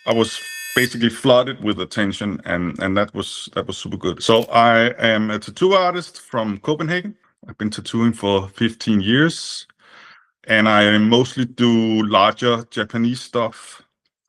I was basically flooded with attention, and that was super good. So I am a tattoo artist from Copenhagen. I've been tattooing for 15 years, and I mostly do larger Japanese stuff.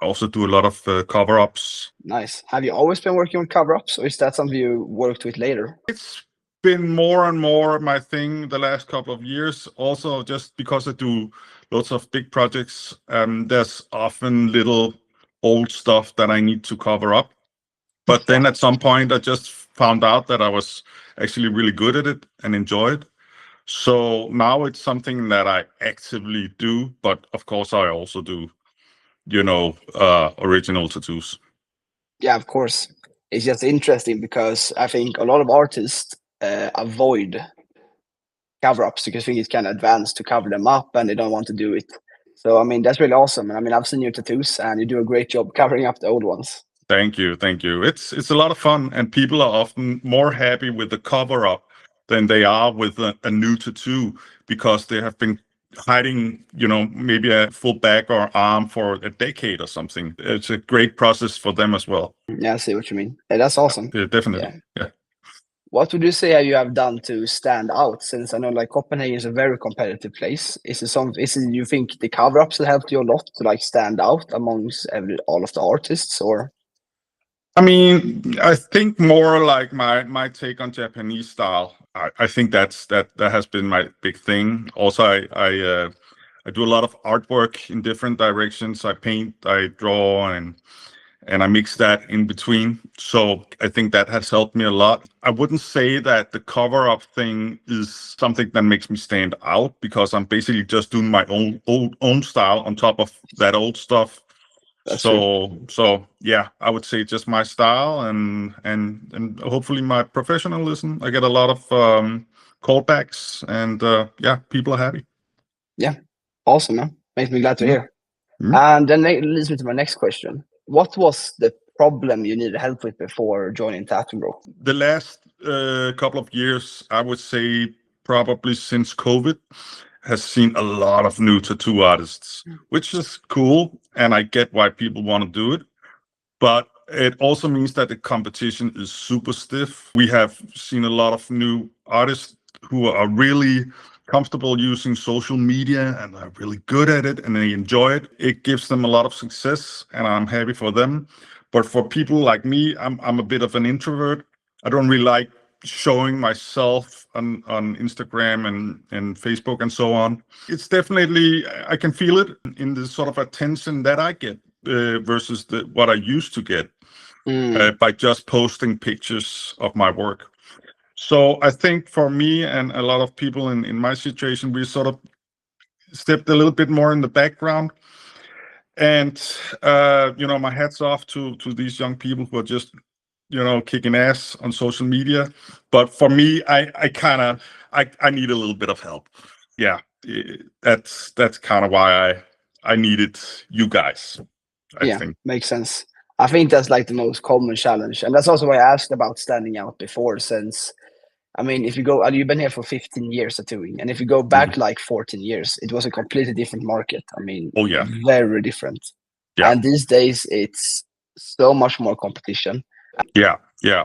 I also do a lot of cover-ups. Nice. Have you always been working on cover-ups, or is that something you worked with later? It's been more and more my thing the last couple of years. Also, just because I do lots of big projects, there's often little old stuff that I need to cover up. But Yeah. then at some point, I just found out that I was actually really good at it and enjoy it. So now it's something that I actively do. But of course, I also do, original tattoos. Yeah, of course. It's just interesting because I think a lot of artists avoid cover-ups because they think it's kind of advanced to cover them up and they don't want to do it. So, I mean, that's really awesome. And I mean, I've seen your tattoos and you do a great job covering up the old ones. Thank you, thank you. It's a lot of fun, and people are often more happy with the cover up than they are with a new tattoo because they have been hiding, maybe a full back or arm for a decade or something. It's a great process for them as well. Yeah, I see what you mean. Yeah, that's awesome. Yeah, Yeah. definitely. Yeah. What would you say you have done to stand out? Since I know like Copenhagen is a very competitive place. Is it you think the cover-ups have helped you a lot to like stand out amongst all of the artists or? I mean, I think more like my take on Japanese style. I think that has been my big thing. Also, I do a lot of artwork in different directions. I paint, I draw, and I mix that in between. So I think that has helped me a lot. I wouldn't say that the cover up thing is something that makes me stand out because I'm basically just doing my own style on top of that old stuff. That's true. So yeah, I would say just my style and hopefully my professionalism. I get a lot of callbacks, and yeah, people are happy. Yeah, awesome, man. Makes me glad to Mm, hear. mm. And then it leads me to my next question. What was the problem you needed help with before joining Tattoo Bro? The last couple of years, I would say probably since COVID, has seen a lot of new tattoo artists, which is cool, and I get why people want to do it. But it also means that the competition is super stiff. We have seen a lot of new artists who are really comfortable using social media and are really good at it and they enjoy it. It gives them a lot of success, and I'm happy for them. But for people like me, I'm a bit of an introvert. I don't really like showing myself on Instagram and Facebook and so on. It's definitely, I can feel it in the sort of attention that I get versus what I used to get by just posting pictures of my work. So I think for me and a lot of people in my situation, we sort of stepped a little bit more in the background. And my hats off to these young people who are just kicking ass on social media. But for me, I kind of I need a little bit of help. Yeah, that's kind of why I needed you guys, I Yeah, think. makes sense. I think that's like the most common challenge. And that's also why I asked about standing out before, since I mean, if you go, you've been here for 15 years tattooing, and if you go Mhm. back like 14 years, it was a completely different market. I mean, Oh yeah, very different. yeah, And these days, it's so much more competition. yeah, yeah.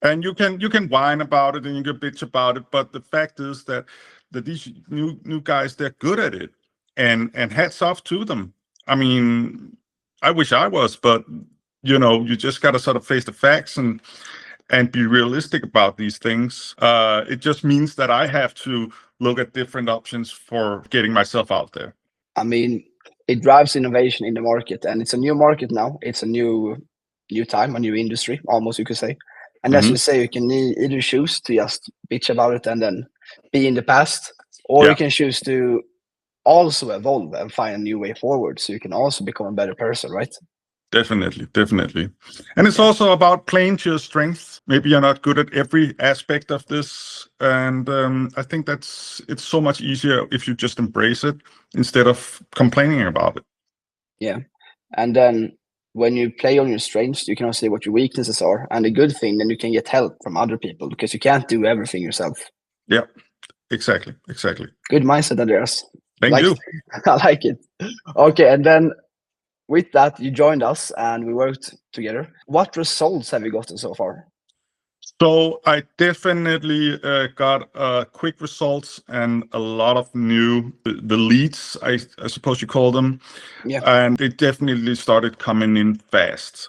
And you can whine about it and you can bitch about it, but the fact is that these new guys, they're good at it, and hats off to them. I mean, I wish I was, but you just got to sort of face the facts and be realistic about these things. It just means that I have to look at different options for getting myself out there. I mean, it drives innovation in the market, and it's a new market now. It's a new time, a new industry, almost you could say. And as Hmm. you say, you can either choose to just bitch about it and then be in the past, or you Yeah. can choose to also evolve and find a new way forward, so you can also become a better person, right? Definitely, definitely. And it's Yeah. also about playing to your strengths. Maybe you're not good at every aspect of this. And I think it's so much easier if you just embrace it instead of complaining about it. Yeah. And then when you play on your strengths, you can also see what your weaknesses are. And the good thing, then you can get help from other people because you can't do everything yourself. Yeah, exactly, exactly. Good mindset, Andreas. Thank Like you. I like it. Okay, and then with that, you joined us and we worked together. What results have you gotten so far? So I definitely got quick results and a lot of the leads, I suppose you call them, Yeah. and they definitely started coming in fast.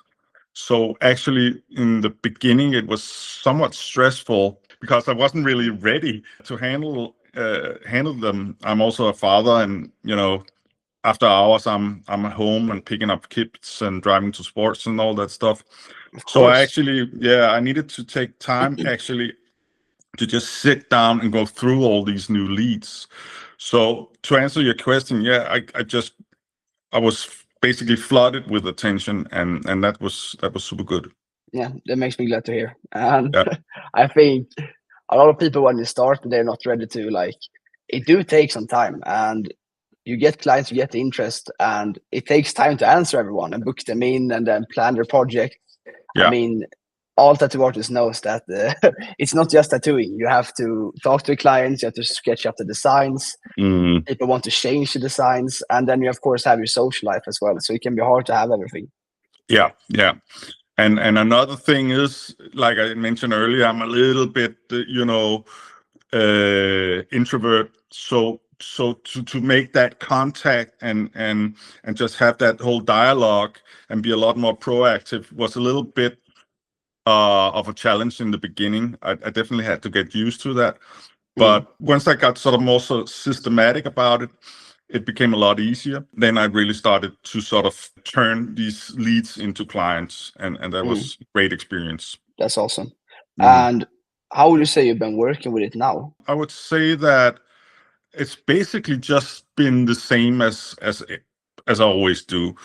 So actually, in the beginning, it was somewhat stressful because I wasn't really ready to handle them. I'm also a father, and after hours, I'm at home and picking up kids and driving to sports and all that stuff. Of So course. I needed to take time actually to just sit down and go through all these new leads. So to answer your question, yeah, I was basically flooded with attention, and that was super good. Yeah, that makes me glad to hear. And Yeah. I think a lot of people when they start, they're not ready to like. It do take some time, and you get clients, you get the interest, and it takes time to answer everyone and book them in and then plan their project. I Yeah. mean, all tattoo artists knows that it's not just tattooing. You have to talk to the clients, you have to sketch up the designs. Mm, People want to change the designs, and then you of course have your social life as well. So it can be hard to have everything. yeah. Yeah. And another thing is, like I mentioned earlier, I'm a little bit, introvert. So to make that contact and just have that whole dialogue and be a lot more proactive was a little bit of a challenge in the beginning. I definitely had to get used to that. Mm, But once I got sort of more so systematic about it, it became a lot easier. Then I really started to sort of turn these leads into clients, and that mm, was a great experience. that's awesome. Mhm. And how would you say you've been working with it now? I would say that it's basically just been the same as I always do.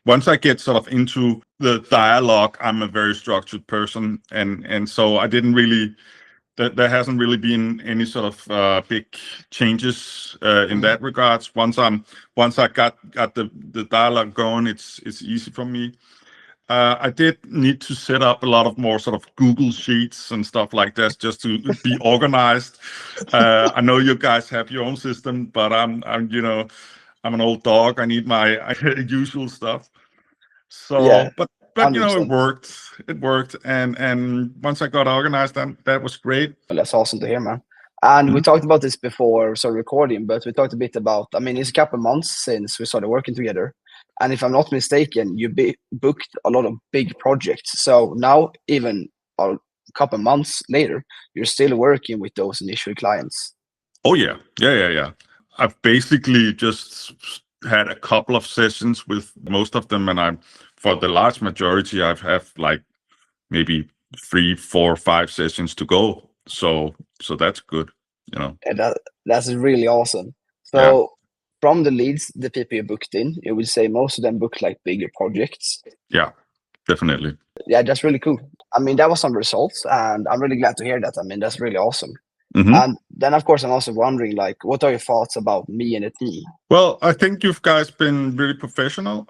Once I get sort of into the dialogue, I'm a very structured person, and so I didn't really there hasn't really been any sort of big changes in Mm, that regards. Once I got the dialogue going, it's easy for me. I did need to set up a lot of more sort of Google Sheets and stuff like that just to be organized. I know you guys have your own system, but I'm an old dog. I need my usual stuff. yeah, But 100%. it worked, and once I got organized, that was great. That's awesome to hear, man. And we Mhm. talked about this before, so recording, but we talked a bit about. I mean, it's a couple of months since we started working together, and if I'm not mistaken, you booked a lot of big projects. So now, even a couple of months later, you're still working with those initial clients. Oh yeah, yeah. I've basically just had a couple of sessions with most of them, and for the large majority, I've have like maybe 3, 4, 5 sessions to go. So that's good, you know. And that's really awesome. Yeah, So from the leads, the people you booked in, you would say most of them booked like bigger projects. yeah, definitely. Yeah, that's really cool. I mean, that was some results, and I'm really glad to hear that. I mean, that's really awesome. Hmm. And then, of course, I'm also wondering, like, what are your thoughts about me and the team? Well, I think you guys been really professional,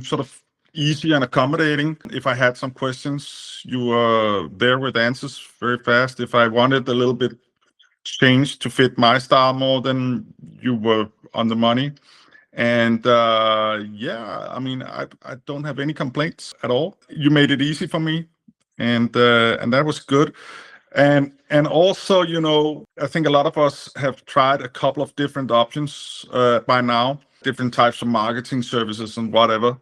sort of easy and accommodating. If I had some questions, you were there with answers very fast. If I wanted a little bit changed to fit my style more, then you were on the money. And yeah, I mean, I don't have any complaints at all. You made it easy for me, and that was good. And also, I think a lot of us have tried a couple of different options by now, different types of marketing services and whatever.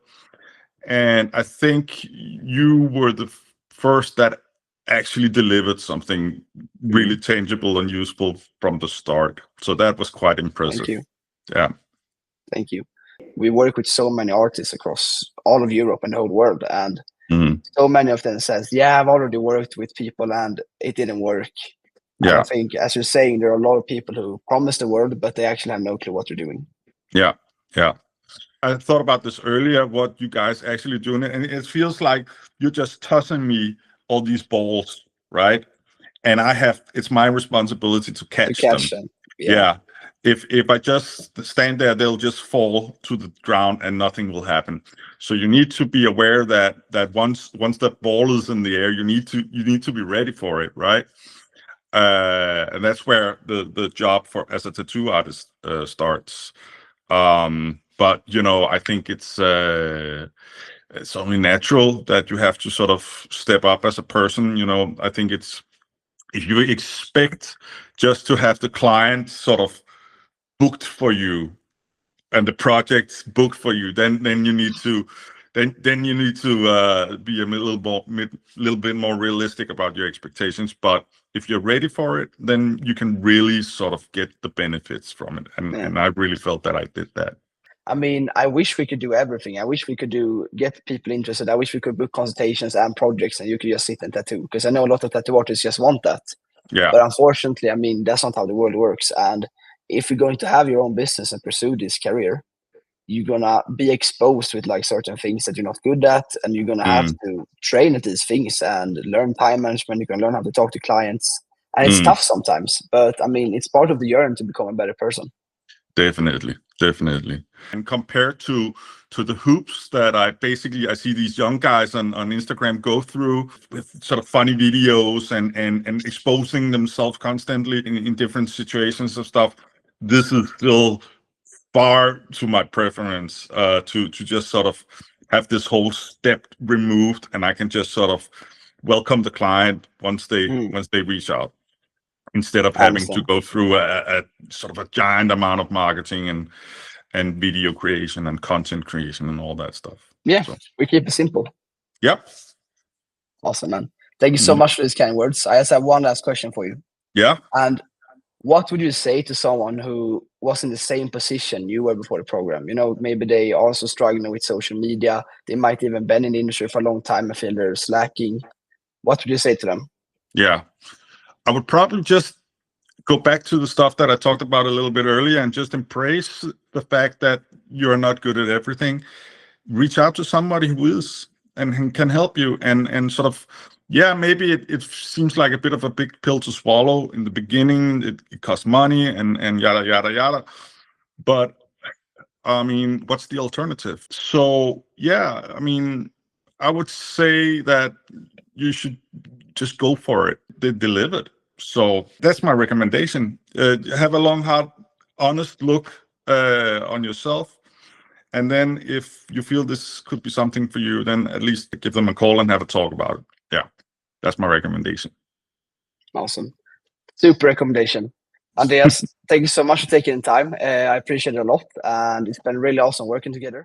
And I think you were the first that actually delivered something really Mm, tangible and useful from the start. So that was quite thank impressive. you. Yeah. Thank you. We work with so many artists across all of Europe and the whole world, and Mhm. so many of them says, "Yeah, I've already worked with people and it didn't work." And I Yeah. think, as you're saying, there are a lot of people who promise the world, but they actually have no clue what they're doing. Yeah. Yeah. I thought about this earlier, what you guys actually doing, and it feels like you're just tossing me all these balls, right? And it's my responsibility to To catch catch them. them. Yeah. Yeah. If I just stand there, they'll just fall to the ground and nothing will happen. So you need to be aware that once that ball is in the air, you need to be ready for it, right? And that's where the job for as a tattoo artist starts. but I think it's only natural that you have to sort of step up as a person. I think it's, if you expect just to have the client sort of booked for you and the projects booked for you, then you need to be a little bit more realistic about your expectations. But if you're ready for it, then you can really sort of get the benefits from it. And I really felt that I did that. I mean, I wish we could do everything. I wish we could get people interested. I wish we could book consultations and projects and you could just sit and tattoo, because I know a lot of tattoo artists just want that. Yeah. But unfortunately, I mean, that's not how the world works. And if you're going to have your own business and pursue this career, you're gonna be exposed with like certain things that you're not good at, and you're gonna have to train at these things and learn time management. You can learn how to talk to clients, and it's tough sometimes. But I mean, it's part of the journey to become a better person. Definitely. And compared to the hoops that I see these young guys on Instagram go through with sort of funny videos and exposing themselves constantly in different situations of stuff, this is still far to my preference, to just sort of have this whole step removed, and I can just sort of welcome the client once they reach out, instead of having to go through a sort of a giant amount of marketing and video creation and content creation and all that stuff. Yeah, so we keep it simple. Yep. Awesome, man. Thank you so much for these kind words. I just have one last question for you. Yeah. And what would you say to someone who was in the same position you were before the program? Maybe they also struggling with social media. They might even been in the industry for a long time and feel they're slacking. What would you say to them? Yeah, I would probably just go back to the stuff that I talked about a little bit earlier and just embrace the fact that you're not good at everything. Reach out to somebody who is and can help you, and sort of, maybe it seems like a bit of a big pill to swallow in the beginning. It costs money and yada yada yada, but I mean, what's the alternative? So I mean, I would say that you should just go for it. They delivered. So that's my recommendation. Have a long, hard, honest look on yourself. And then if you feel this could be something for you, then at least give them a call and have a talk about it. Yeah, that's my recommendation. Awesome. Super recommendation. Andreas, thank you so much for taking the time. I appreciate it a lot. And it's been really awesome working together.